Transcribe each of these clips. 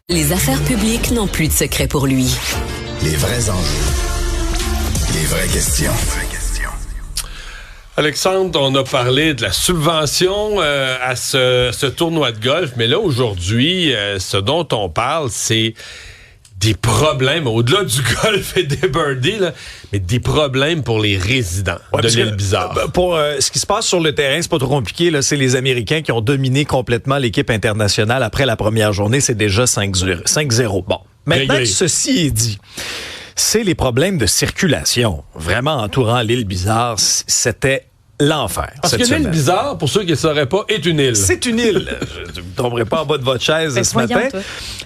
Les affaires publiques n'ont plus de secret pour lui. Les vrais enjeux. Les vraies questions. Alexandre, on a parlé de la subvention à ce tournoi de golf, mais là, aujourd'hui, ce dont on parle, c'est des problèmes, au-delà du golf et des birdies, là, mais des problèmes pour les résidents de l'île Bizarre. Pour ce qui se passe sur le terrain, c'est pas trop compliqué. Là, c'est les Américains qui ont dominé complètement l'équipe internationale après la première journée. C'est déjà 5-0. Bon, maintenant que ceci est dit, c'est les problèmes de circulation vraiment entourant l'île Bizarre. C'était l'enfer. Parce que l'île Bizarre, pour ceux qui ne le sauraient pas, est une île. C'est une île. Je ne tomberai pas en bas de votre chaise ce matin.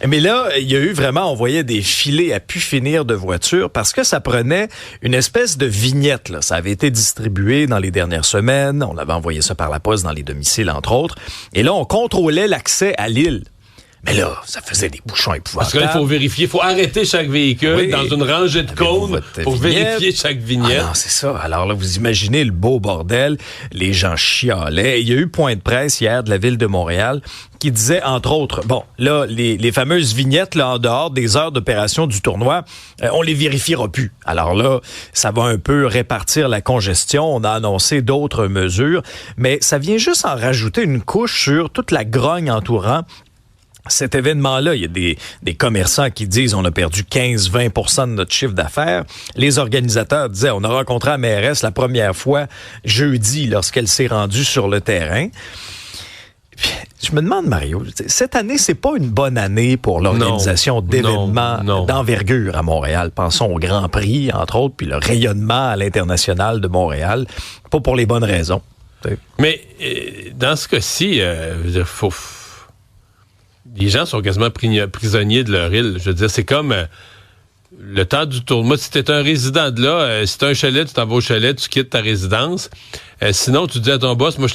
Mais là, il y a eu vraiment, on voyait des filets à pu finir de voitures parce que ça prenait une espèce de vignette. Là. Ça avait été distribué dans les dernières semaines. On avait envoyé ça par la poste dans les domiciles, entre autres. Et là, on contrôlait l'accès à l'île. Mais là, ça faisait des bouchons épouvantables. Parce que là, il faut vérifier, il faut arrêter chaque véhicule dans une rangée de cônes pour vérifier chaque vignette. Ah non, c'est ça. Alors là, vous imaginez le beau bordel. Les gens chialaient. Il y a eu point de presse hier de la Ville de Montréal qui disait, entre autres, bon, là, les fameuses vignettes, là, en dehors des heures d'opération du tournoi, on les vérifiera plus. Alors là, ça va un peu répartir la congestion. On a annoncé d'autres mesures, mais ça vient juste en rajouter une couche sur toute la grogne entourant cet événement-là. Il y a des commerçants qui disent on a perdu 15-20% de notre chiffre d'affaires. Les organisateurs disaient on a rencontré la mairesse la première fois jeudi lorsqu'elle s'est rendue sur le terrain. Puis, je me demande, Mario, cette année, c'est pas une bonne année pour l'organisation d'événements d'envergure à Montréal. Pensons au Grand Prix, entre autres, puis le rayonnement à l'international de Montréal. Pas pour les bonnes raisons. T'sais. Mais dans ce cas-ci, faut... Les gens sont quasiment prisonniers de leur île. Je veux dire, c'est comme le temps du tournoi. Si t'es un résident de là, si t'as un chalet, tu t'en vas au chalet, tu quittes ta résidence. Sinon, tu dis à ton boss, moi,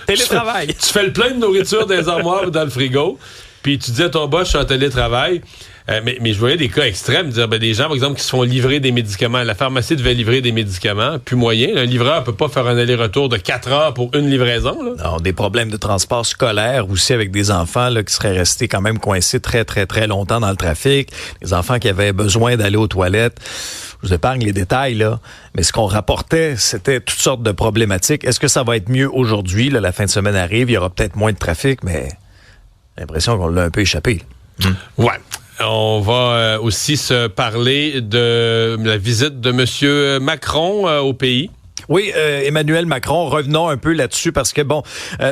télétravail. Tu fais le plein de nourriture dans les armoires ou dans le frigo, puis tu dis à ton boss, je suis en télétravail. Mais je voyais des cas extrêmes, dire des gens, par exemple, qui se font livrer des médicaments. La pharmacie devait livrer des médicaments, plus moyen. Un livreur peut pas faire un aller-retour de 4 heures pour une livraison. Là. Non, des problèmes de transport scolaire aussi avec des enfants là, qui seraient restés quand même coincés très, très, très longtemps dans le trafic. Des enfants qui avaient besoin d'aller aux toilettes. Je vous épargne les détails, là. Mais ce qu'on rapportait, c'était toutes sortes de problématiques. Est-ce que ça va être mieux aujourd'hui? Là, la fin de semaine arrive, il y aura peut-être moins de trafic, mais j'ai l'impression qu'on l'a un peu échappé. Ouais. On va aussi se parler de la visite de M. Macron au pays. Oui, Emmanuel Macron, revenons un peu là-dessus parce que, bon,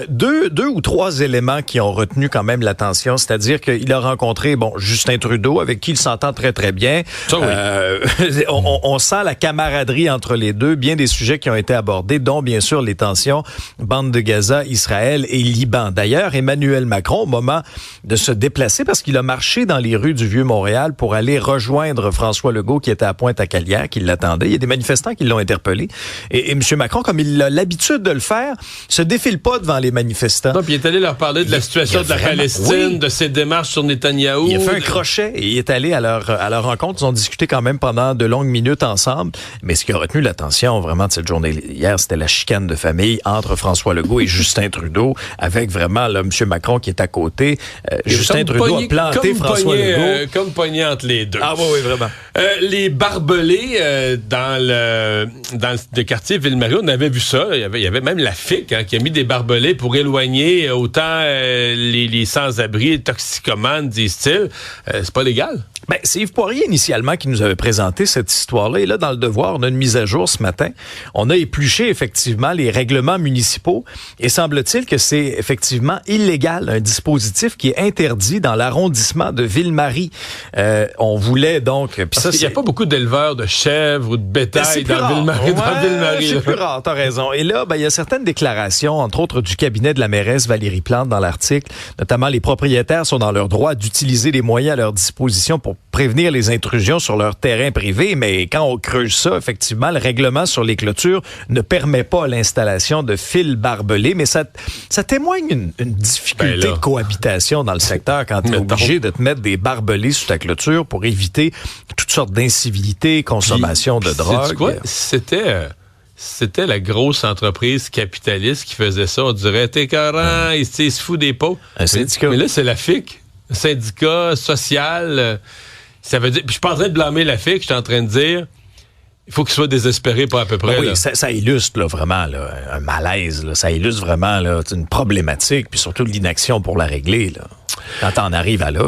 deux ou trois éléments qui ont retenu quand même l'attention, c'est-à-dire qu'il a rencontré, Justin Trudeau, avec qui il s'entend très, très bien. Ça, oui. On sent la camaraderie entre les deux, bien des sujets qui ont été abordés, dont, bien sûr, les tensions, bande de Gaza, Israël et Liban. D'ailleurs, Emmanuel Macron, au moment de se déplacer, parce qu'il a marché dans les rues du Vieux-Montréal pour aller rejoindre François Legault, qui était à Pointe-à-Calière, qui l'attendait. Il y a des manifestants qui l'ont interpellé. Et M. Macron, comme il a l'habitude de le faire, se défile pas devant les manifestants. Non, puis il est allé leur parler de la situation de la Palestine, de ses démarches sur Netanyahou. Il a fait un crochet et il est allé à leur rencontre. Ils ont discuté quand même pendant de longues minutes ensemble. Mais ce qui a retenu l'attention vraiment de cette journée hier, c'était la chicane de famille entre François Legault et Justin Trudeau, avec vraiment là, M. Macron qui est à côté. Justin Trudeau a planté François Legault. Comme pogné entre les deux. Ah oui, vraiment. Les barbelés dans le quartier Ville-Marie, on avait vu ça. Il y avait même la FIC qui a mis des barbelés pour éloigner autant les sans-abri, les toxicomanes, disent-ils. C'est pas légal. Ben, c'est Yves Poirier, initialement, qui nous avait présenté cette histoire-là. Et là, dans le Devoir, on a une mise à jour ce matin. On a épluché, effectivement, les règlements municipaux. Et semble-t-il que c'est effectivement illégal, un dispositif qui est interdit dans l'arrondissement de Ville-Marie. On voulait donc... Parce qu'il n'y a pas beaucoup d'éleveurs de chèvres ou de bétail dans Ville-Marie. Ouais, c'est plus rare, t'as raison. Et là, il y a certaines déclarations, entre autres du cabinet de la mairesse Valérie Plante dans l'article. Notamment, les propriétaires sont dans leur droit d'utiliser les moyens à leur disposition pour prévenir les intrusions sur leur terrain privé, mais quand on creuse ça, effectivement, le règlement sur les clôtures ne permet pas l'installation de fils barbelés, mais ça témoigne une difficulté de cohabitation dans le secteur quand tu es obligé de te mettre des barbelés sous ta clôture pour éviter toutes sortes d'incivilités, consommation de drogue. Quoi? C'était la grosse entreprise capitaliste qui faisait ça. On dirait, t'es carré, il se fout des pots. Un syndicat. Mais là, c'est la FIC. syndicat social. Ça veut dire. Puis je suis pas en train de blâmer la FIC, je suis en train de dire. Il faut qu'il soit désespéré pas à peu près. Oui, là. ça illustre là, vraiment là, un malaise. Là. Ça illustre vraiment là, une problématique, puis surtout l'inaction pour la régler. Là. Quand t'en arrives à là.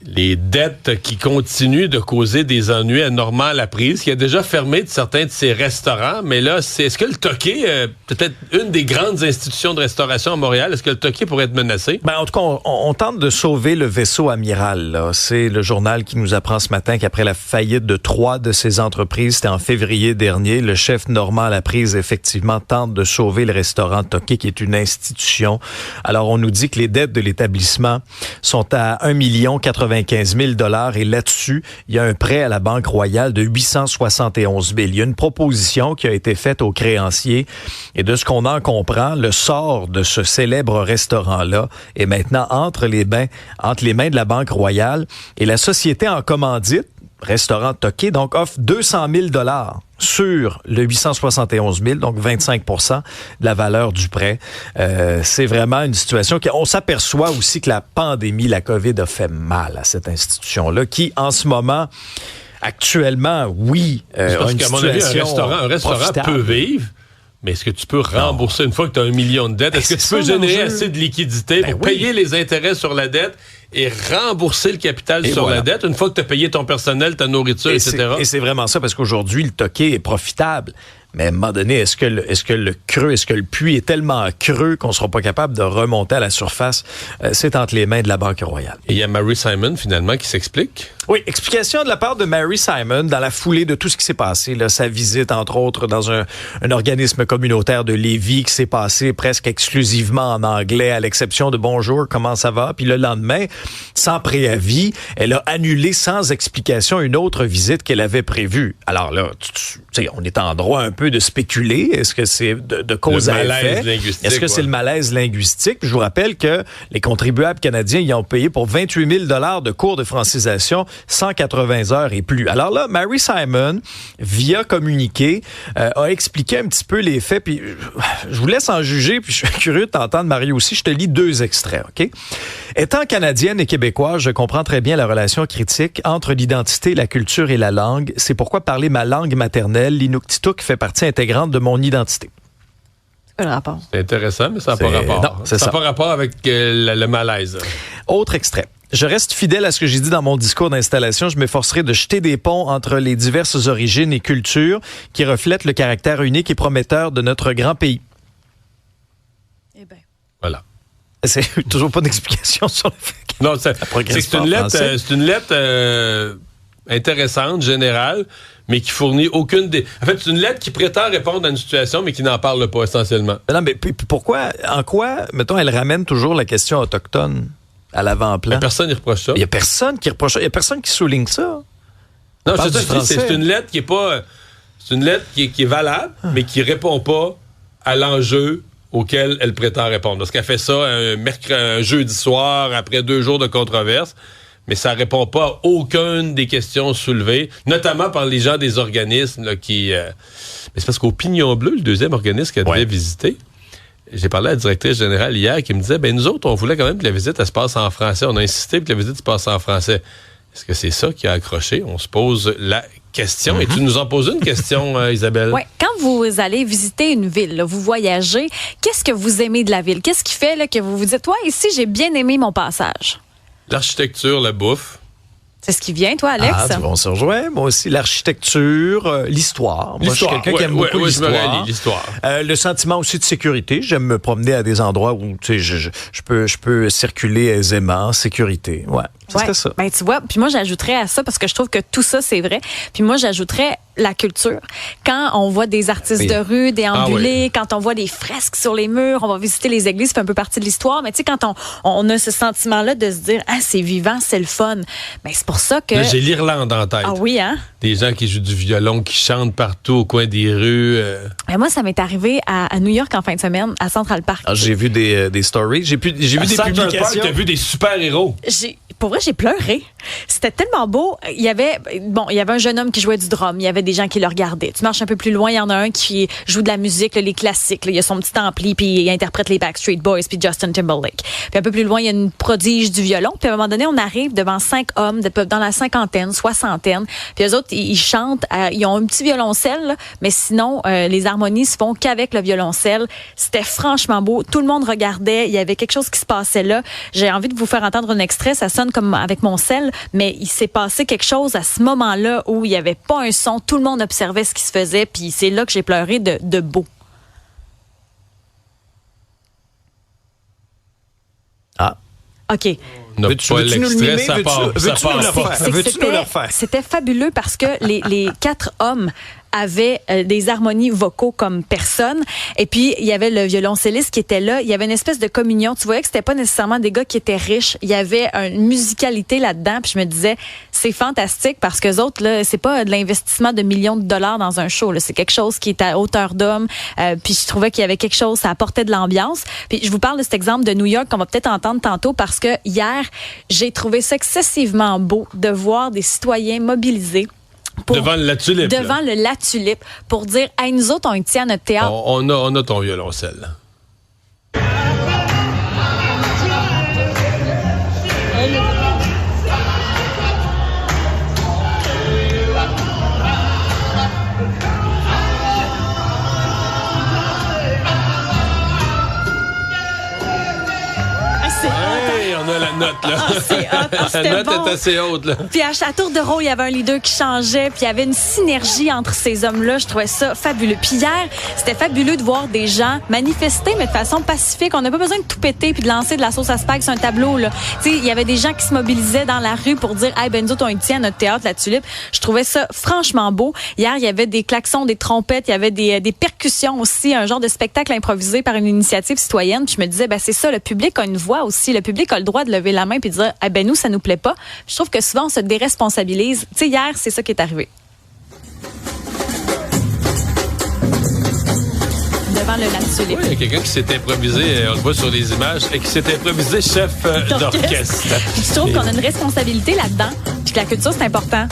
Les dettes qui continuent de causer des ennuis à Normand Laprise, qui a déjà fermé certains de ses restaurants, mais là, est-ce que le Toqué, peut-être une des grandes institutions de restauration à Montréal, est-ce que le Toqué pourrait être menacé? Ben, en tout cas, on tente de sauver le vaisseau amiral. Là. C'est le journal qui nous apprend ce matin qu'après la faillite de 3 de ces entreprises, c'était en février dernier, le chef Normand Laprise, effectivement, tente de sauver le restaurant Toqué, qui est une institution. Alors, on nous dit que les dettes de l'établissement sont à 1,95 million et là-dessus, il y a un prêt à la Banque Royale de 871 000. Il y a une proposition qui a été faite aux créanciers et de ce qu'on en comprend, le sort de ce célèbre restaurant-là est maintenant entre les mains de la Banque Royale et la société en commandite, Restaurant Toqué, donc offre 200 000 $ sur le 871 000, donc 25 % de la valeur du prêt. C'est vraiment une situation on s'aperçoit aussi que la pandémie, la COVID a fait mal à cette institution-là, qui en ce moment, actuellement, oui, parce une qu'à mon avis, un restaurant peut vivre. Mais est-ce que tu peux rembourser une fois que tu as 1 million de dettes? Est-ce que tu peux générer assez de liquidités pour payer les intérêts sur la dette et rembourser le capital sur la dette une fois que tu as payé ton personnel, ta nourriture, etc.? Et c'est vraiment ça, parce qu'aujourd'hui, le Toqué est profitable. Mais à un moment donné, est-ce que le puits est tellement creux qu'on ne sera pas capable de remonter à la surface? C'est entre les mains de la Banque Royale. Et il y a Mary Simon, finalement, qui s'explique. Oui, explication de la part de Mary Simon dans la foulée de tout ce qui s'est passé. Là, sa visite, entre autres, dans un organisme communautaire de Lévis qui s'est passé presque exclusivement en anglais, à l'exception de « Bonjour, comment ça va? » Puis le lendemain, sans préavis, elle a annulé sans explication une autre visite qu'elle avait prévue. Alors là, tu sais, on est en droit un peu de spéculer. Est-ce que c'est de cause à effet? Est-ce que c'est le malaise linguistique? Puis je vous rappelle que les contribuables canadiens y ont payé pour 28 000 $ de cours de francisation, 180 heures et plus. Alors là, Mary Simon, via communiqué, a expliqué un petit peu les faits. Puis je vous laisse en juger, puis je suis curieux de t'entendre, Marie, aussi. Je te lis 2 extraits, OK? Étant canadienne et québécoise, je comprends très bien la relation critique entre l'identité, la culture et la langue. C'est pourquoi parler ma langue maternelle, l'Inuktitut, fait partie intégrante de mon identité. C'est quoi le rapport? C'est intéressant, mais ça n'a pas rapport. Non, ça n'a pas rapport avec le malaise. Autre extrait. Je reste fidèle à ce que j'ai dit dans mon discours d'installation. Je m'efforcerai de jeter des ponts entre les diverses origines et cultures qui reflètent le caractère unique et prometteur de notre grand pays. Eh bien. Voilà. C'est toujours pas d'explication sur le fait que... Non, c'est une lettre intéressante, générale, mais qui fournit aucune des... En fait, c'est une lettre qui prétend répondre à une situation, mais qui n'en parle pas essentiellement. Non, mais pourquoi, en quoi, mettons, elle ramène toujours la question autochtone à l'avant-plan? Mais personne n'y reproche ça. Il y a personne qui reproche ça. Il y a personne qui souligne ça. Non, c'est une lettre qui est pas... C'est une lettre qui est valable, mais qui répond pas à l'enjeu auquel elle prétend répondre. Parce qu'elle fait ça un jeudi soir, après 2 jours de controverse, mais ça répond pas à aucune des questions soulevées, notamment par les gens des organismes là, qui... Mais c'est parce qu'au Pignon Bleu, le deuxième organisme qu'elle devait visiter, j'ai parlé à la directrice générale hier qui me disait, nous autres, on voulait quand même que la visite, elle se passe en français. On a insisté pour que la visite se passe en français. Est-ce que c'est ça qui a accroché? On se pose la question. Et tu nous en poses une question, Isabelle. Oui. Quand vous allez visiter une ville, là, vous voyagez, qu'est-ce que vous aimez de la ville? Qu'est-ce qui fait là, que vous vous dites, toi, ici, j'ai bien aimé mon passage? L'architecture, la bouffe. C'est ce qui vient, toi, Alex? On se rejoint. Moi aussi, l'architecture, l'histoire. Moi, je suis quelqu'un qui aime beaucoup l'histoire. Je me rallie, l'histoire. Le sentiment aussi de sécurité. J'aime me promener à des endroits où je peux circuler aisément, sécurité. Ouais. C'est ça. Ben, tu vois, puis moi, j'ajouterais à ça, parce que je trouve que tout ça, c'est vrai. Puis moi, j'ajouterais la culture. Quand on voit des artistes de rue déambuler, quand on voit des fresques sur les murs, on va visiter les églises, ça fait un peu partie de l'histoire. Mais tu sais, quand on a ce sentiment-là de se dire, c'est vivant, c'est le fun. Ben, c'est pour ça que... Là, j'ai l'Irlande en tête. Ah oui, hein? Des gens qui jouent du violon, qui chantent partout au coin des rues. Ben, moi, ça m'est arrivé à New York en fin de semaine, à Central Park. J'ai vu des stories. J'ai vu des publications. Park, t'as vu des super-héros. pour vrai, j'ai pleuré. C'était tellement beau. Il y avait un jeune homme qui jouait du drum. Il y avait des gens qui le regardaient. Tu marches un peu plus loin, il y en a un qui joue de la musique, là, les classiques. Là. Il a son petit ampli, puis il interprète les Backstreet Boys, puis Justin Timberlake. Puis un peu plus loin, il y a une prodige du violon. Puis à un moment donné, on arrive devant 5 hommes, dans la cinquantaine, soixantaine. Puis eux autres, ils chantent. Ils ont un petit violoncelle, là, mais sinon, les harmonies se font qu'avec le violoncelle. C'était franchement beau. Tout le monde regardait. Il y avait quelque chose qui se passait là. J'ai envie de vous faire entendre un extrait. Ça sonne comme avec mon sel, mais il s'est passé quelque chose à ce moment-là où il n'y avait pas un son. Tout le monde observait ce qui se faisait. Puis c'est là que j'ai pleuré de beau. Ah. OK. On n'a pas l'extrait, ça part pas. Veux-tu nous le refaire? C'était fabuleux parce que les 4 hommes avaient des harmonies vocaux comme personne. Et puis, il y avait le violoncelliste qui était là. Il y avait une espèce de communion. Tu voyais que c'était pas nécessairement des gars qui étaient riches. Il y avait une musicalité là-dedans. Puis je me disais, c'est fantastique parce que les autres, là, c'est pas de l'investissement de millions de dollars dans un show. Là. C'est quelque chose qui est à hauteur d'homme. Puis je trouvais qu'il y avait quelque chose, ça apportait de l'ambiance. Puis je vous parle de cet exemple de New York qu'on va peut-être entendre tantôt parce que hier, j'ai trouvé ça excessivement beau de voir des citoyens mobilisés devant le La Tulipe. Devant le La Tulipe pour dire, hey, nous autres, on y tient à notre théâtre. On a ton violoncelle. Hey, on a la note, là. La note est assez haute, là. Puis à tour de rôle, il y avait un leader qui changeait, puis il y avait une synergie entre ces hommes-là. Je trouvais ça fabuleux. Puis hier, c'était fabuleux de voir des gens manifester, mais de façon pacifique. On n'a pas besoin de tout péter puis de lancer de la sauce à spag sur un tableau, là. Tu sais, il y avait des gens qui se mobilisaient dans la rue pour dire, hey, ben nous autres, on y tient à notre théâtre, La Tulipe. Je trouvais ça franchement beau. Hier, il y avait des klaxons, des trompettes, il y avait des percussions aussi, un genre de spectacle improvisé par une initiative citoyenne. Puis je me disais, ben c'est ça, le public a une voix aussi. Le public a le droit de lever la main puis de dire, eh ben nous, ça nous plaît pas. Je trouve que souvent, on se déresponsabilise. Tu sais, hier, c'est ça qui est arrivé. Devant le La Tulipe. Oui, il y a quelqu'un qui s'est improvisé, on le voit sur les images, et qui s'est improvisé chef d'orchestre. Puis je trouve qu'on a une responsabilité là-dedans, puis que la culture, c'est important.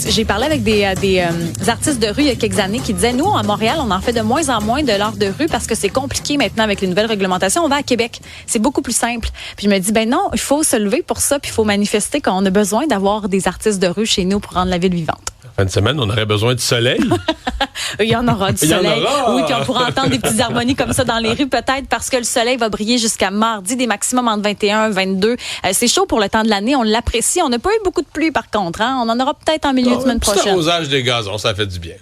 J'ai parlé avec des artistes de rue il y a quelques années qui disaient, nous, à Montréal, on en fait de moins en moins de l'art de rue parce que c'est compliqué maintenant avec les nouvelles réglementations. On va à Québec. C'est beaucoup plus simple. Puis je me dis, ben non, il faut se lever pour ça, puis il faut manifester qu'on a besoin d'avoir des artistes de rue chez nous pour rendre la ville vivante. Fin de semaine, on aurait besoin de soleil. Il y en aura du soleil. Oui, puis on pourra entendre des petites harmonies comme ça dans les rues, peut-être parce que le soleil va briller jusqu'à mardi, des maximums entre 21 et 22. C'est chaud pour le temps de l'année, on l'apprécie. On n'a pas eu beaucoup de pluie, par contre. Hein? On en aura peut-être en milieu de semaine prochaine. C'est arrosage des gazons, ça fait du bien.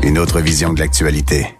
Une autre vision de l'actualité.